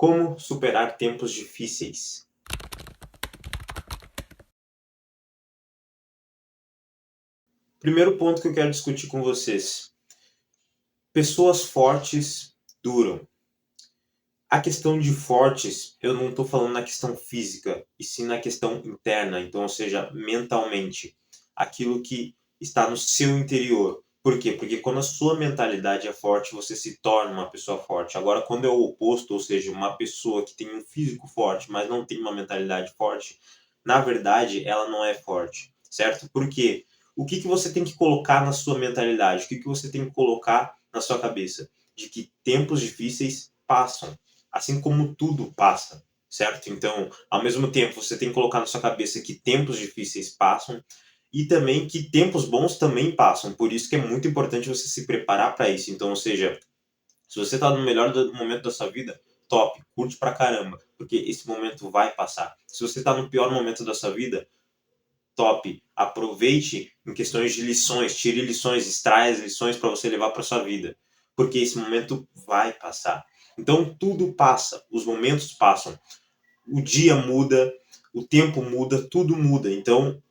Como superar tempos difíceis? Primeiro ponto que eu quero discutir com vocês: pessoas fortes duram. A questão de fortes, eu não estou falando na questão física, e sim na questão interna, então, ou seja, mentalmente. Aquilo que está no seu interior. Por quê? Porque quando a sua mentalidade é forte, você se torna uma pessoa forte. Agora, quando é o oposto, ou seja, uma pessoa que tem um físico forte, mas não tem uma mentalidade forte, na verdade, ela não é forte, certo? Por quê? O que você tem que colocar na sua mentalidade? O que você tem que colocar na sua cabeça? De que tempos difíceis passam, assim como tudo passa, certo? Então, ao mesmo tempo, você tem que colocar na sua cabeça que tempos difíceis passam e também que tempos bons também passam. Por isso que é muito importante você se preparar para isso. Então, ou seja, se você está no melhor momento da sua vida, top, curte pra caramba, porque esse momento vai passar. Se você está no pior momento da sua vida, top, aproveite em questões de lições, tire lições, extraia as lições para você levar para sua vida, porque esse momento vai passar. Então tudo passa, os momentos passam, o dia muda, o tempo muda, tudo muda. Então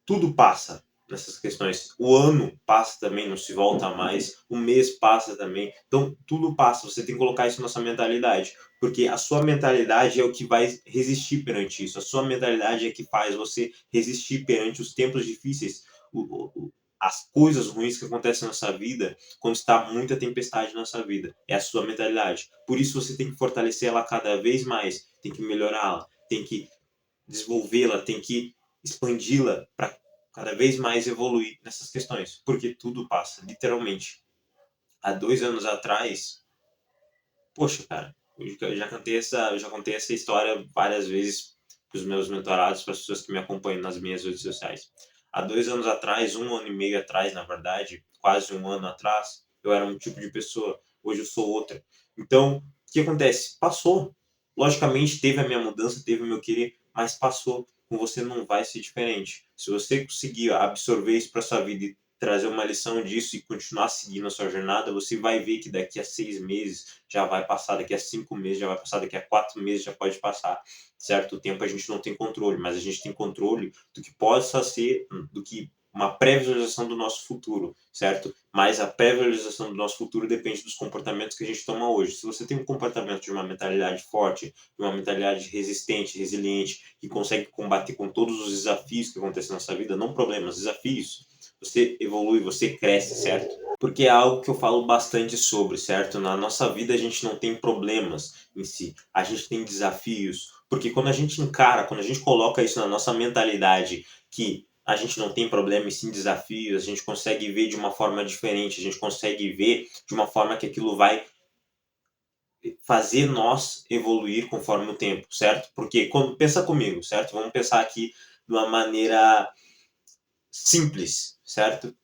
tudo passa nessas questões. O ano passa também, não se volta mais. O mês passa também. Então, tudo passa. Você tem que colocar isso na sua mentalidade. Porque a sua mentalidade é o que vai resistir perante isso. A sua mentalidade é que faz você resistir perante os tempos difíceis. As coisas ruins que acontecem na sua vida quando está muita tempestade na sua vida. É a sua mentalidade. Por isso você tem que fortalecer ela cada vez mais. Tem que melhorá-la. Tem que desenvolvê-la, tem que expandi-la para cada vez mais evoluir nessas questões, porque tudo passa, literalmente. Há 2 anos atrás, poxa, cara, eu já contei essa história várias vezes para os meus mentorados, para as pessoas que me acompanham nas minhas redes sociais. Há 2 anos atrás, 1 ano e meio atrás, na verdade, quase 1 ano atrás, eu era um tipo de pessoa, hoje eu sou outra. Então, o que acontece? Passou. Logicamente, teve a minha mudança, teve o meu querer, mas passou. Com você não vai ser diferente. Se você conseguir absorver isso para sua vida e trazer uma lição disso e continuar seguindo a sua jornada, você vai ver que daqui a 6 meses já vai passar, daqui a 5 meses já vai passar, daqui a 4 meses já pode passar, certo? O tempo a gente não tem controle, mas a gente tem controle do que possa ser, do que uma pré-visualização do nosso futuro, certo? Mas a pré-visualização do nosso futuro depende dos comportamentos que a gente toma hoje. Se você tem um comportamento de uma mentalidade forte, de uma mentalidade resistente, resiliente, que consegue combater com todos os desafios que acontecem na sua vida, não problemas, desafios, você evolui, você cresce, certo? Porque é algo que eu falo bastante sobre, certo? Na nossa vida a gente não tem problemas em si, a gente tem desafios. Porque quando a gente encara, quando a gente coloca isso na nossa mentalidade, que a gente não tem problema e sim desafios, a gente consegue ver de uma forma diferente, a gente consegue ver de uma forma que aquilo vai fazer nós evoluir conforme o tempo, certo? Porque quando pensa comigo, certo? Vamos pensar aqui de uma maneira simples, certo?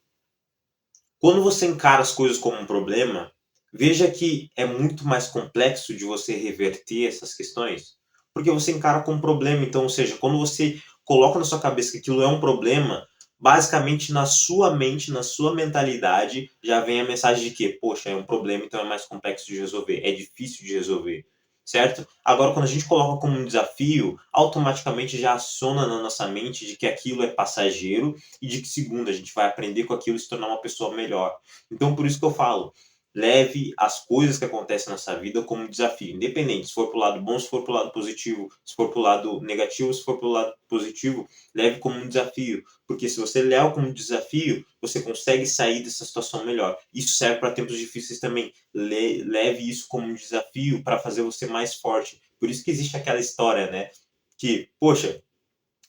Quando você encara as coisas como um problema, veja que é muito mais complexo de você reverter essas questões, porque você encara como um problema. Então, ou seja, quando você coloca na sua cabeça que aquilo é um problema, basicamente na sua mente, na sua mentalidade, já vem a mensagem de que, poxa, é um problema, então é mais complexo de resolver, é difícil de resolver, certo? Agora, quando a gente coloca como um desafio, automaticamente já aciona na nossa mente de que aquilo é passageiro e de que, segundo, a gente vai aprender com aquilo e se tornar uma pessoa melhor. Então, por isso que eu falo, leve as coisas que acontecem nessa vida como um desafio, independente se for para o lado bom, se for para o lado positivo, se for para o lado negativo, se for para o lado positivo, leve como um desafio, porque se você leva como um desafio, você consegue sair dessa situação melhor. Isso serve para tempos difíceis também. Leve isso como um desafio para fazer você mais forte. Por isso que existe aquela história, né, que, poxa,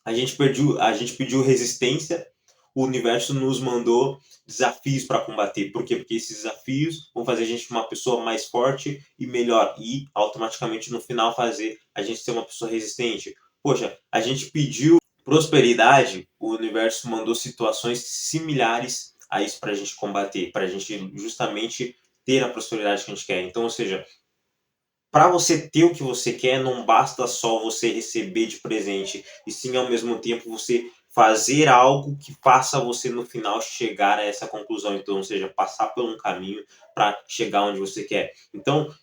a gente pediu resistência, o universo nos mandou desafios para combater. Por quê? Porque esses desafios vão fazer a gente uma pessoa mais forte e melhor. E automaticamente no final fazer a gente ser uma pessoa resistente. Poxa, a gente pediu prosperidade, o universo mandou situações similares a isso para a gente combater, para a gente justamente ter a prosperidade que a gente quer. Então, ou seja, para você ter o que você quer, não basta só você receber de presente, e sim ao mesmo tempo você fazer algo que faça você no final chegar a essa conclusão. Então, ou seja, passar por um caminho para chegar onde você quer. Então,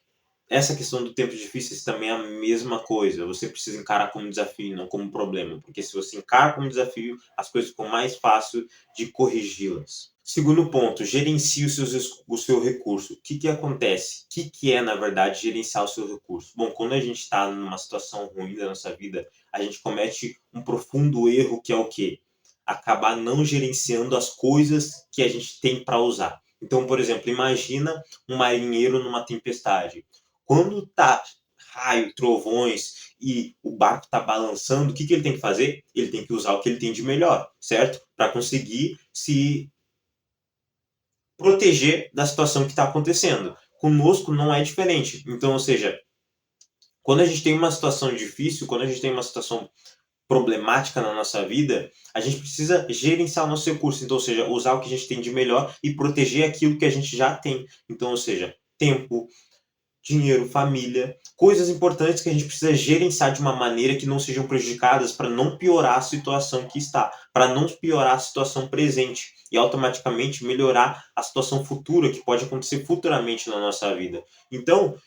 essa questão do tempo difíceis também é a mesma coisa. Você precisa encarar como desafio, não como problema. Porque se você encara como desafio, as coisas ficam mais fáceis de corrigi-las. Segundo ponto, gerencie o seu recurso. O que acontece? O que é, na verdade, gerenciar o seu recurso? Bom, quando a gente está numa situação ruim da nossa vida, a gente comete um profundo erro que é o quê? Acabar não gerenciando as coisas que a gente tem para usar. Então, por exemplo, imagina um marinheiro numa tempestade. Quando tá raio, trovões e o barco está balançando, o que ele tem que fazer? Ele tem que usar o que ele tem de melhor, certo? Para conseguir se proteger da situação que está acontecendo. Conosco não é diferente. Então, ou seja, quando a gente tem uma situação difícil, quando a gente tem uma situação problemática na nossa vida, a gente precisa gerenciar o nosso recurso. Então, ou seja, usar o que a gente tem de melhor e proteger aquilo que a gente já tem. Então, ou seja, tempo, dinheiro, família, coisas importantes que a gente precisa gerenciar de uma maneira que não sejam prejudicadas para não piorar a situação que está, para não piorar a situação presente e automaticamente melhorar a situação futura que pode acontecer futuramente na nossa vida. Então,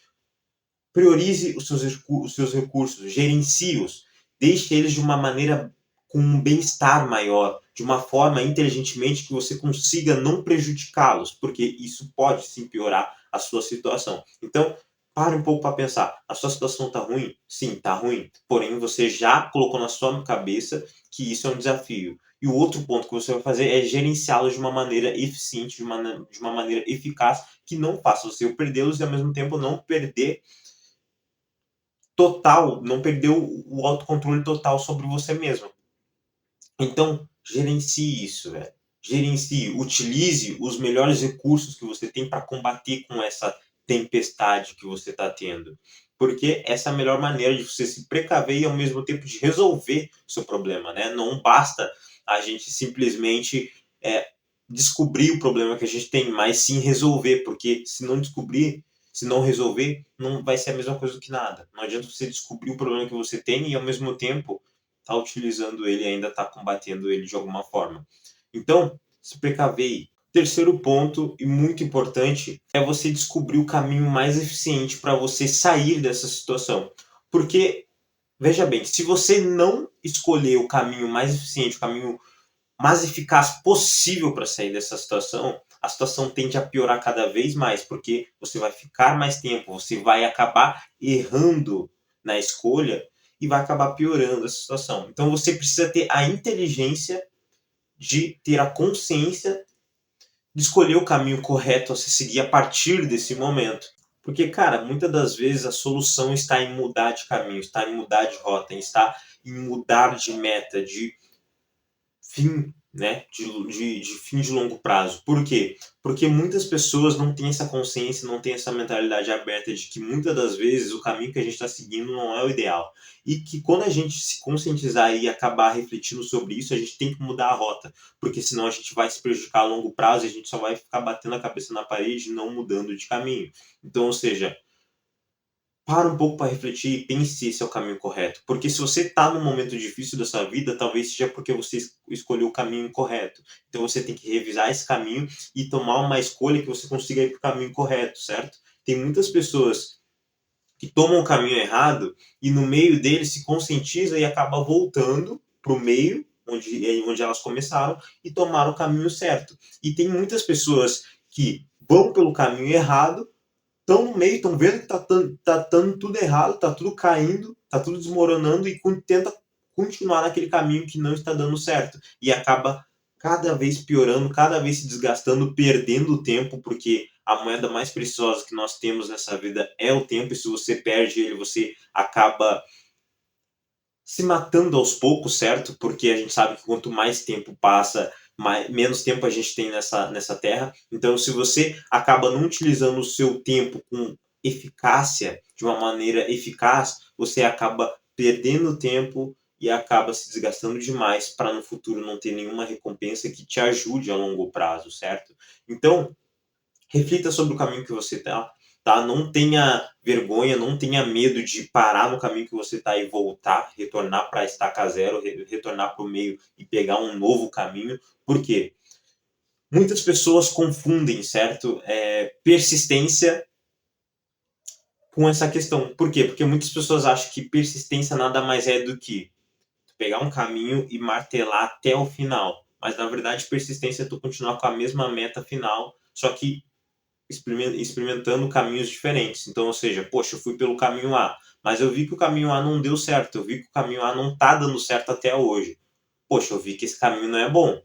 priorize os seus recursos, gerencie-os, deixe eles de uma maneira com um bem-estar maior, de uma forma inteligentemente que você consiga não prejudicá-los, porque isso pode sim piorar a sua situação. Então, pare um pouco para pensar. A sua situação está ruim? Sim, está ruim. Porém, você já colocou na sua cabeça que isso é um desafio. E o outro ponto que você vai fazer é gerenciá-los de uma maneira eficiente, de uma maneira eficaz, que não faça você perdê-los e, ao mesmo tempo, não perder total, não perder o autocontrole total sobre você mesmo. Então, gerencie isso, velho. Gerencie, utilize os melhores recursos que você tem para combater com essa tempestade que você está tendo. Porque essa é a melhor maneira de você se precaver e ao mesmo tempo de resolver o seu problema, né? Não basta a gente simplesmente descobrir o problema que a gente tem, mas sim resolver, porque se não descobrir, se não resolver, não vai ser a mesma coisa que nada. Não adianta você descobrir o problema que você tem e ao mesmo tempo tá utilizando ele e ainda tá combatendo ele de alguma forma. Então, se precaver aí. Terceiro ponto, e muito importante, é você descobrir o caminho mais eficiente para você sair dessa situação. Porque, veja bem, se você não escolher o caminho mais eficiente, o caminho mais eficaz possível para sair dessa situação, a situação tende a piorar cada vez mais, porque você vai ficar mais tempo, você vai acabar errando na escolha e vai acabar piorando a situação. Então você precisa ter a inteligência de ter a consciência de escolher o caminho correto a se seguir a partir desse momento. Porque, cara, muitas das vezes a solução está em mudar de caminho, está em mudar de rota, está em mudar de meta, de fim, né, de fim de longo prazo. Por quê? Porque muitas pessoas não têm essa consciência, não têm essa mentalidade aberta de que muitas das vezes o caminho que a gente está seguindo não é o ideal. E que quando a gente se conscientizar e acabar refletindo sobre isso, a gente tem que mudar a rota. Porque senão a gente vai se prejudicar a longo prazo e a gente só vai ficar batendo a cabeça na parede e não mudando de caminho. Então, ou seja, para um pouco para refletir e pense se esse é o caminho correto. Porque se você está num momento difícil da sua vida, talvez seja porque você escolheu o caminho correto. Então você tem que revisar esse caminho e tomar uma escolha que você consiga ir para o caminho correto, certo? Tem muitas pessoas que tomam o caminho errado e no meio dele se conscientiza e acaba voltando para o meio onde elas começaram e tomaram o caminho certo. E tem muitas pessoas que vão pelo caminho errado, estão no meio, estão vendo que tá dando tudo errado, tá tudo caindo, tá tudo desmoronando e tenta continuar naquele caminho que não está dando certo. E acaba cada vez piorando, cada vez se desgastando, perdendo tempo, porque a moeda mais preciosa que nós temos nessa vida é o tempo, e se você perde ele, você acaba se matando aos poucos, certo? Porque a gente sabe que quanto mais tempo passa, menos tempo a gente tem nessa terra. Então, se você acaba não utilizando o seu tempo com eficácia, de uma maneira eficaz, você acaba perdendo tempo e acaba se desgastando demais para no futuro não ter nenhuma recompensa que te ajude a longo prazo, certo? Então, reflita sobre o caminho que você está, tá? Não tenha vergonha, não tenha medo de parar no caminho que você está e voltar, retornar para a estaca zero, retornar para o meio e pegar um novo caminho. Por quê? Muitas pessoas confundem, certo? Persistência com essa questão. Por quê? Porque muitas pessoas acham que persistência nada mais é do que pegar um caminho e martelar até o final. Mas na verdade, persistência é tu continuar com a mesma meta final, só que experimentando caminhos diferentes. Então, ou seja, poxa, eu fui pelo caminho A, mas eu vi que o caminho A não deu certo, eu vi que o caminho A não tá dando certo até hoje. Poxa, eu vi que esse caminho não é bom,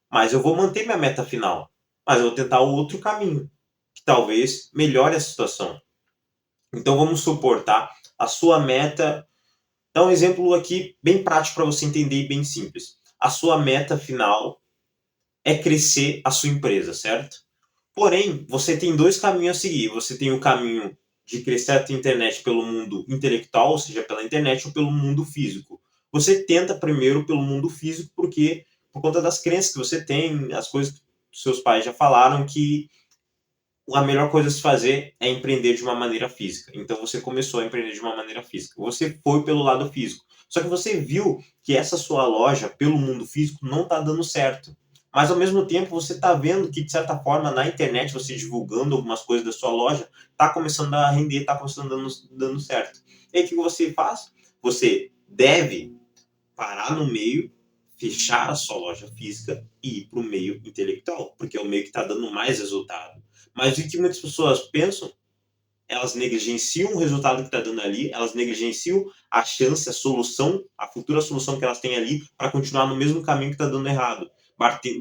mas eu vou manter minha meta final, mas eu vou tentar o outro caminho, que talvez melhore a situação. Então vamos supor, tá? A sua meta, dá um exemplo aqui bem prático para você entender e bem simples. A sua meta final é crescer a sua empresa, certo? Porém, você tem dois caminhos a seguir. Você tem o caminho de crescer a tua internet pelo mundo intelectual, ou seja, pela internet, ou pelo mundo físico. Você tenta primeiro pelo mundo físico, porque por conta das crenças que você tem, as coisas que seus pais já falaram, que a melhor coisa a se fazer é empreender de uma maneira física. Então você começou a empreender de uma maneira física. Você foi pelo lado físico. Só que você viu que essa sua loja, pelo mundo físico, não está dando certo. Mas ao mesmo tempo você está vendo que, de certa forma, na internet, você divulgando algumas coisas da sua loja, está começando a render, está começando dando certo. E aí o que você faz? Você deve parar no meio, fechar a sua loja física e ir para o meio intelectual, porque é o meio que está dando mais resultado. Mas o que muitas pessoas pensam, elas negligenciam o resultado que está dando ali, elas negligenciam a chance, a solução, a futura solução que elas têm ali para continuar no mesmo caminho que está dando errado,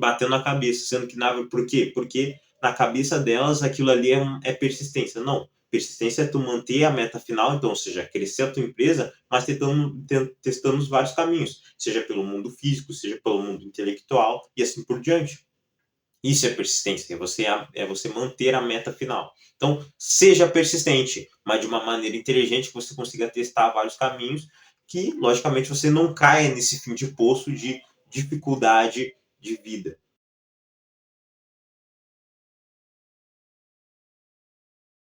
batendo a cabeça, sendo que por quê? Porque na cabeça delas aquilo ali é persistência. Não, persistência é tu manter a meta final, então, ou seja, crescer a tua empresa, mas testando os vários caminhos, seja pelo mundo físico, seja pelo mundo intelectual e assim por diante. Isso é persistência, é você manter a meta final. Então, seja persistente, mas de uma maneira inteligente que você consiga testar vários caminhos, que, logicamente, você não caia nesse fim de poço de dificuldade de vida.